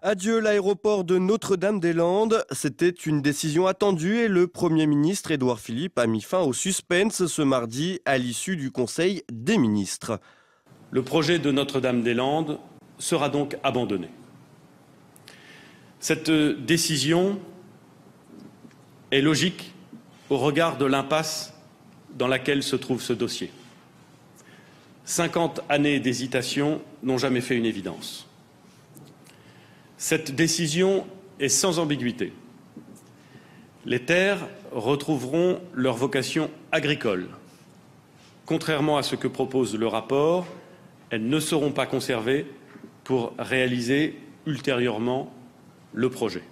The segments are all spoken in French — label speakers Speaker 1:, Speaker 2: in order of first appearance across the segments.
Speaker 1: Adieu l'aéroport de Notre-Dame-des-Landes. C'était une décision attendue et le Premier ministre Édouard Philippe a mis fin au suspense ce mardi à l'issue du Conseil des ministres.
Speaker 2: Le projet de Notre-Dame-des-Landes sera donc abandonné. Cette décision est logique au regard de l'impasse dans laquelle se trouve ce dossier. 50 années d'hésitation n'ont jamais fait une évidence. Cette décision est sans ambiguïté. Les terres retrouveront leur vocation agricole. Contrairement à ce que propose le rapport, elles ne seront pas conservées pour réaliser ultérieurement le projet.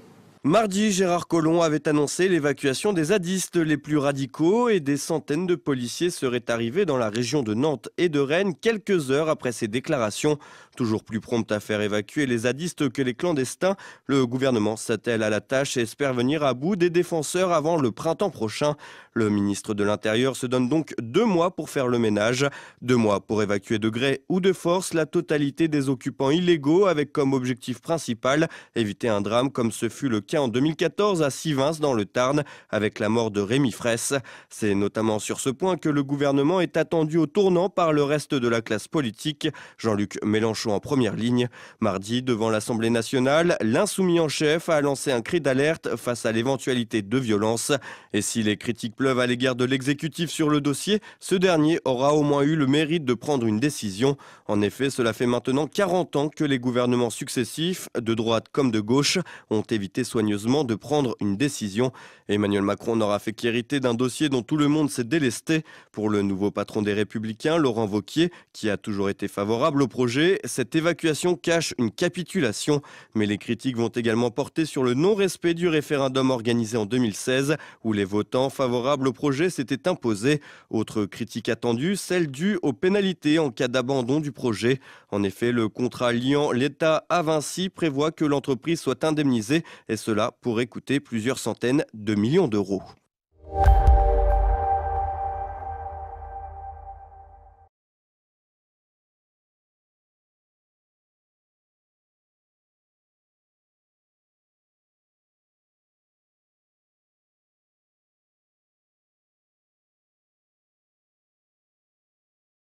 Speaker 1: Mardi, Gérard Collomb avait annoncé l'évacuation des zadistes les plus radicaux et des centaines de policiers seraient arrivés dans la région de Nantes et de Rennes quelques heures après ces déclarations. Toujours plus prompt à faire évacuer les zadistes que les clandestins, le gouvernement s'attelle à la tâche et espère venir à bout des défenseurs avant le printemps prochain. Le ministre de l'Intérieur se donne donc 2 mois pour faire le ménage, 2 mois pour évacuer de gré ou de force la totalité des occupants illégaux avec comme objectif principal éviter un drame comme ce fut le cas en 2014 à Sivins dans le Tarn avec la mort de Rémi Fraisse. C'est notamment sur ce point que le gouvernement est attendu au tournant par le reste de la classe politique. Jean-Luc Mélenchon en première ligne. Mardi, devant l'Assemblée nationale, l'insoumis en chef a lancé un cri d'alerte face à l'éventualité de violence. Et si les critiques pleuvent à l'égard de l'exécutif sur le dossier, ce dernier aura au moins eu le mérite de prendre une décision. En effet, cela fait maintenant 40 ans que les gouvernements successifs, de droite comme de gauche, ont évité soigneusement de prendre une décision. Emmanuel Macron n'aura fait qu'hériter d'un dossier dont tout le monde s'est délesté. Pour le nouveau patron des Républicains, Laurent Wauquiez, qui a toujours été favorable au projet, cette évacuation cache une capitulation. Mais les critiques vont également porter sur le non-respect du référendum organisé en 2016, où les votants favorables au projet s'étaient imposés. Autre critique attendue, celle due aux pénalités en cas d'abandon du projet. En effet, le contrat liant l'État à Vinci prévoit que l'entreprise soit indemnisée, et cela pourrait coûter plusieurs centaines de millions d'euros.